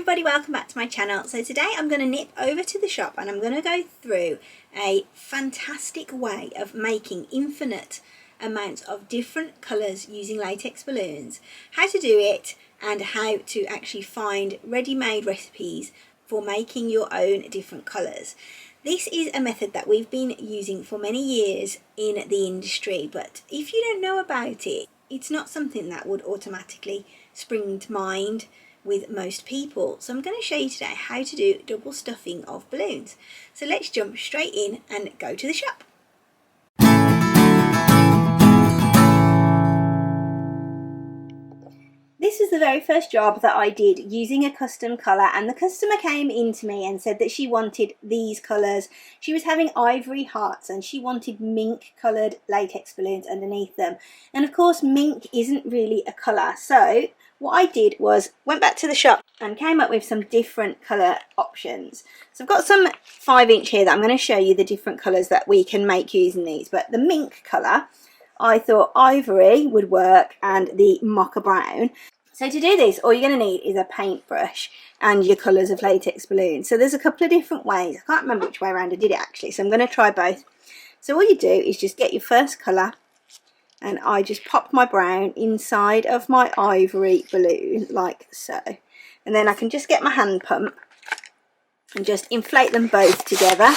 everybody, welcome back to my channel. So today I'm going to nip over to the shop and I'm going to go through a fantastic way of making infinite amounts of different colours using latex balloons, how to do it and how to actually find ready-made recipes for making your own different colours. This is a method that we've been using for many years in the industry, but if you don't know about it, it's not something that would automatically spring to mind with most people. So I'm going to show you today how to do double stuffing of balloons. So let's jump straight in and go to the shop. This was the very first job that I did using a custom colour, and the customer came in to me and said that she wanted these colours. She was having ivory hearts and she wanted mink coloured latex balloons underneath them. And of course mink isn't really a colour, so what I did was went back to the shop and came up with some different colour options. So I've got some 5-inch here that I'm going to show you the different colours that we can make using these, but the mink colour, I thought ivory would work and the mocha brown. So to do this, all you're going to need is a paintbrush and your colours of latex balloons. So there's a couple of different ways. I can't remember which way around I did it actually, so I'm going to try both. So all you do is just get your first colour, and I just pop my brown inside of my ivory balloon like so. And then I can just get my hand pump and just inflate them both together.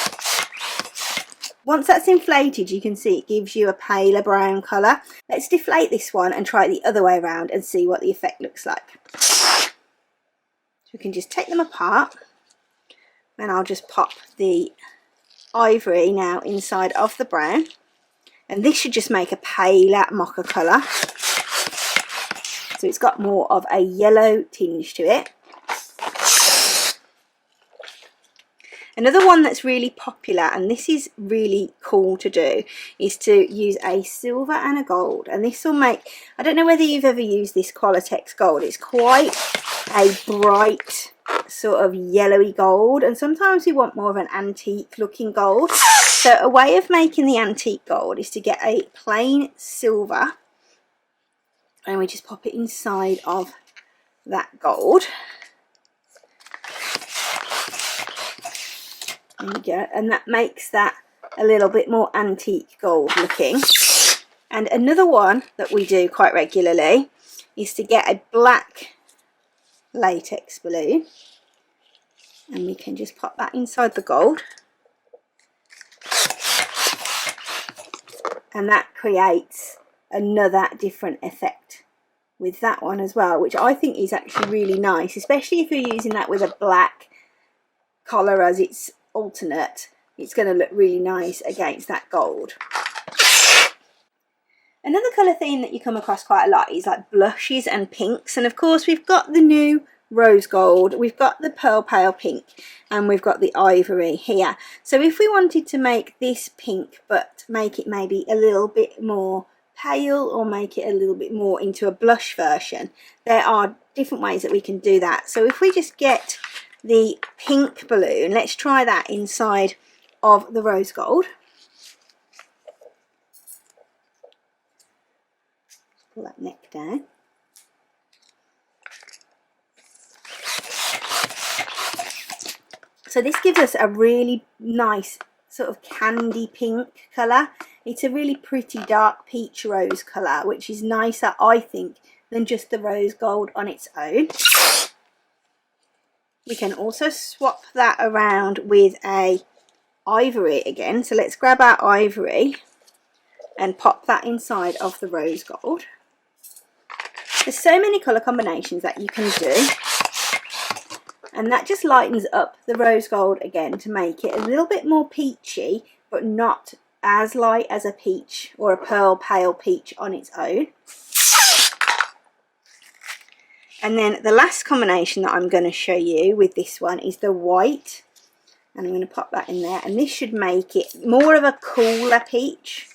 Once that's inflated, you can see it gives you a paler brown colour. Let's deflate this one and try it the other way around and see what the effect looks like. So we can just take them apart, and I'll just pop the ivory now inside of the brown. And this should just make a paler mocha colour. So it's got more of a yellow tinge to it. Another one that's really popular, and this is really cool to do, is to use a silver and a gold. And this will make, I don't know whether you've ever used this Qualatex gold, it's quite a bright sort of yellowy gold, and sometimes we want more of an antique looking gold. So a way of making the antique gold is to get a plain silver and we just pop it inside of that gold. There you go, and that makes that a little bit more antique gold looking. And another one that we do quite regularly is to get a black latex balloon, and we can just pop that inside the gold. And that creates another different effect with that one as well, which I think is actually really nice, especially if you're using that with a black collar as its alternate. It's going to look really nice against that gold. Another colour theme that you come across quite a lot is like blushes and pinks, and of course we've got the new rose gold, we've got the pearl pale pink, and we've got the ivory here. So if we wanted to make this pink but make it maybe a little bit more pale, or make it a little bit more into a blush version, there are different ways that we can do that. So if we just get the pink balloon, let's try that inside of the rose gold. Pull that neck down. So this gives us a really nice sort of candy pink colour. It's a really pretty dark peach rose colour, which is nicer, I think, than just the rose gold on its own. We can also swap that around with a ivory again. So let's grab our ivory and pop that inside of the rose gold. There's so many colour combinations that you can do. And that just lightens up the rose gold again to make it a little bit more peachy, but not as light as a peach or a pearl pale peach on its own. And then the last combination that I'm going to show you with this one is the white. And I'm going to pop that in there. And this should make it more of a cooler peach.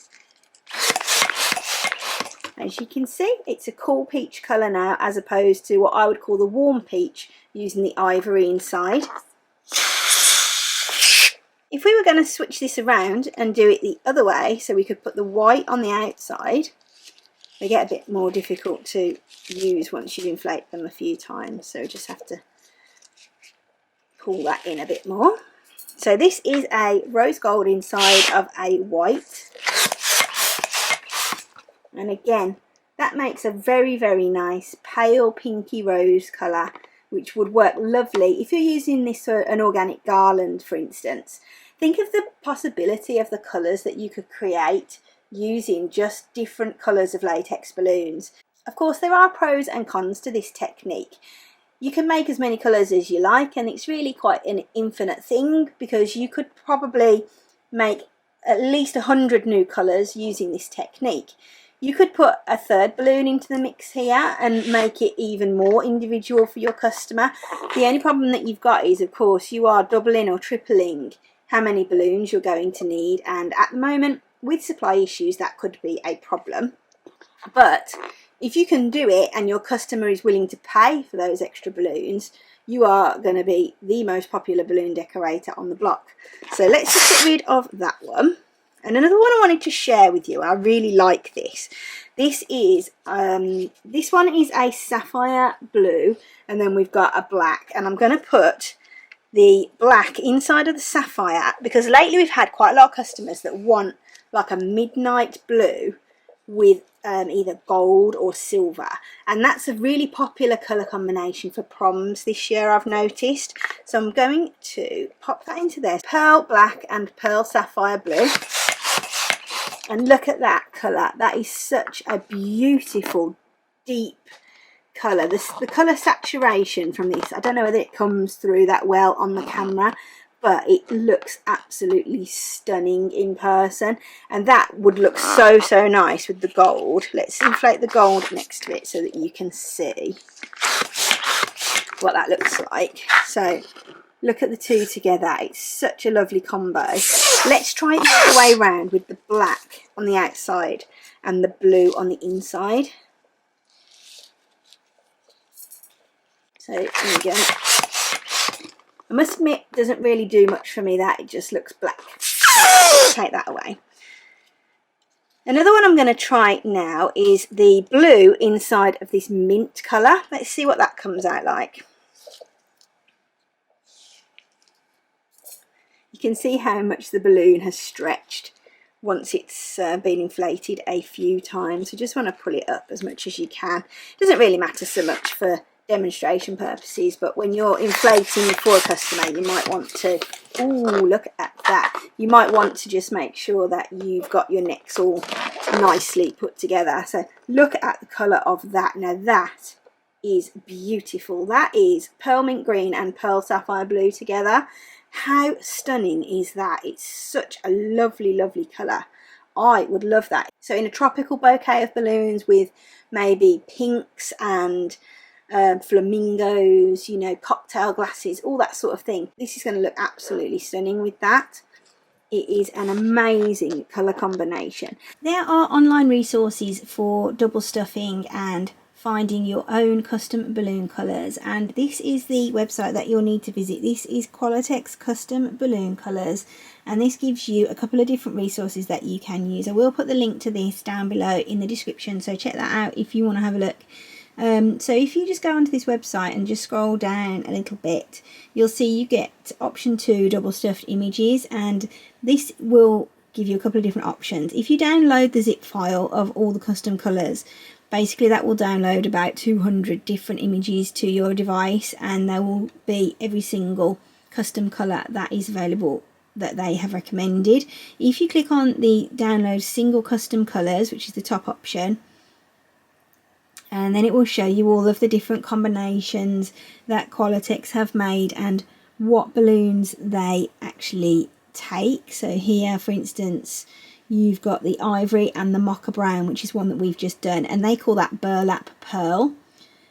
As you can see, it's a cool peach colour now, as opposed to what I would call the warm peach, using the ivory inside. If we were going to switch this around and do it the other way, so we could put the white on the outside, they get a bit more difficult to use once you inflate them a few times, so just have to pull that in a bit more. So this is a rose gold inside of a white. And again, that makes a very, very nice pale pinky rose colour, which would work lovely if you're using this for an organic garland, for instance. Think of the possibility of the colours that you could create using just different colours of latex balloons. Of course, there are pros and cons to this technique. You can make as many colours as you like, and it's really quite an infinite thing, because you could probably make at least 100 new colours using this technique. You could put a third balloon into the mix here and make it even more individual for your customer. The only problem that you've got is, of course, you are doubling or tripling how many balloons you're going to need, and at the moment, with supply issues, that could be a problem. But if you can do it and your customer is willing to pay for those extra balloons, you are going to be the most popular balloon decorator on the block. So let's just get rid of that one. And another one I wanted to share with you, I really like this. This one is a sapphire blue, and then we've got a black, and I'm going to put the black inside of the sapphire, because lately we've had quite a lot of customers that want like a midnight blue with either gold or silver, and that's a really popular colour combination for proms this year, I've noticed. So I'm going to pop that into there, pearl black and pearl sapphire blue. And look at that colour. That is such a beautiful, deep colour. The colour saturation from this, I don't know whether it comes through that well on the camera, but it looks absolutely stunning in person. And that would look so, so nice with the gold. Let's inflate the gold next to it so that you can see what that looks like. So look at the two together. It's such a lovely combo. Let's try it the other way around with the black on the outside and the blue on the inside. So there we go. I must admit, it doesn't really do much for me, that it just looks black. Take that away. Another one I'm going to try now is the blue inside of this mint colour. Let's see what that comes out like. You can see how much the balloon has stretched once it's been inflated a few times. So just want to pull it up as much as you can. It doesn't really matter so much for demonstration purposes, but when you're inflating for a customer, you might want to, ooh, look at that. You might want to just make sure that you've got your necks all nicely put together. So look at the colour of that. Now that is beautiful. That is pearl mint green and pearl sapphire blue together. How stunning is that? It's such a lovely, lovely colour. I would love that. So in a tropical bouquet of balloons with maybe pinks and flamingos, you know, cocktail glasses, all that sort of thing. This is going to look absolutely stunning with that. It is an amazing colour combination. There are online resources for double stuffing and finding your own custom balloon colours, and this is the website that you'll need to visit. This is Qualatex Custom Balloon Colours, and this gives you a couple of different resources that you can use. I will put the link to this down below in the description, so check that out if you want to have a look. So if you just go onto this website and just scroll down a little bit, you'll see you get option 2 double stuffed images, and this will give you a couple of different options. If you download the zip file of all the custom colours, basically that will download about 200 different images to your device, and there will be every single custom colour that is available that they have recommended. If you click on the download single custom colours, which is the top option, and then it will show you all of the different combinations that Qualatex have made and what balloons they actually take. So here, for instance, you've got the ivory and the mocha brown, which is one that we've just done, and they call that burlap pearl.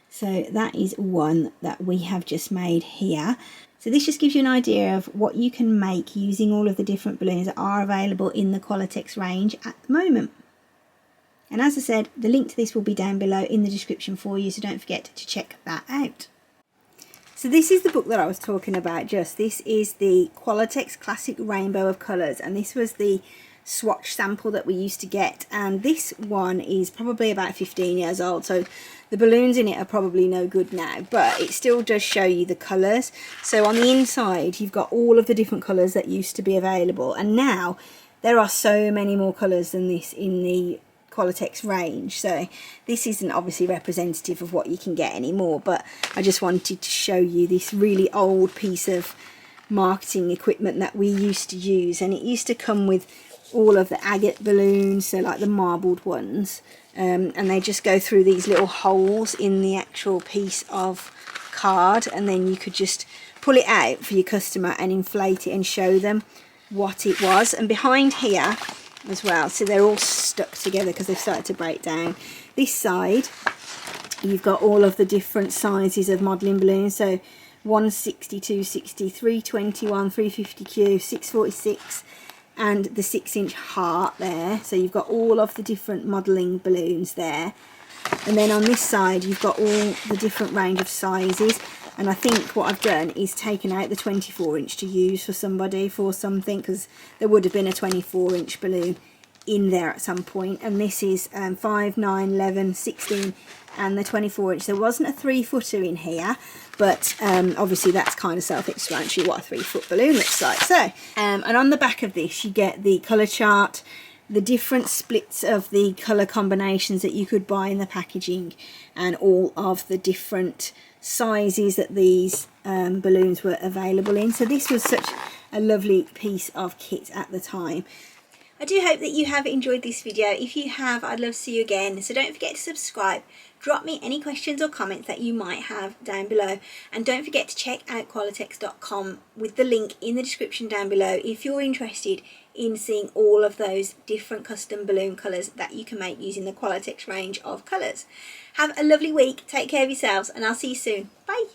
So that is one that we have just made here. So this just gives you an idea of what you can make using all of the different balloons that are available in the Qualatex range at the moment. And as I said, the link to this will be down below in the description for you, so don't forget to check that out. So this is the book that I was talking about just. This is the Qualatex Classic Rainbow of Colours, and this was the swatch sample that we used to get, and this one is probably about 15 years old, so the balloons in it are probably no good now, but it still does show you the colours. So on the inside you've got all of the different colours that used to be available, and now there are so many more colours than this in the Qualatex range, so this isn't obviously representative of what you can get anymore, but I just wanted to show you this really old piece of marketing equipment that we used to use, and it used to come with all of the agate balloons, so like the marbled ones, and they just go through these little holes in the actual piece of card, and then you could just pull it out for your customer and inflate it and show them what it was. And behind here as well, so they're all stuck together because they've started to break down. This side you've got all of the different sizes of modelling balloons, so 160, 260, 321, 350Q, 646, and the 6-inch heart there. So you've got all of the different modelling balloons there, and then on this side you've got all the different range of sizes. And I think what I've done is taken out the 24-inch to use for somebody for something, because there would have been a 24-inch balloon in there at some point. And this is 5, 9, 11, 16 and the 24-inch. There wasn't a 3-footer in here, but obviously that's kind of self-explanatory what a 3-foot balloon looks like. So and on the back of this you get the colour chart, the different splits of the colour combinations that you could buy in the packaging, and all of the different sizes that these balloons were available in. So this was such a lovely piece of kit at the time. I do hope that you have enjoyed this video. If you have, I'd love to see you again. So don't forget to subscribe. Drop me any questions or comments that you might have down below. And don't forget to check out Qualatex.com with the link in the description down below if you're interested in seeing all of those different custom balloon colours that you can make using the Qualatex range of colours. Have a lovely week. Take care of yourselves, and I'll see you soon. Bye.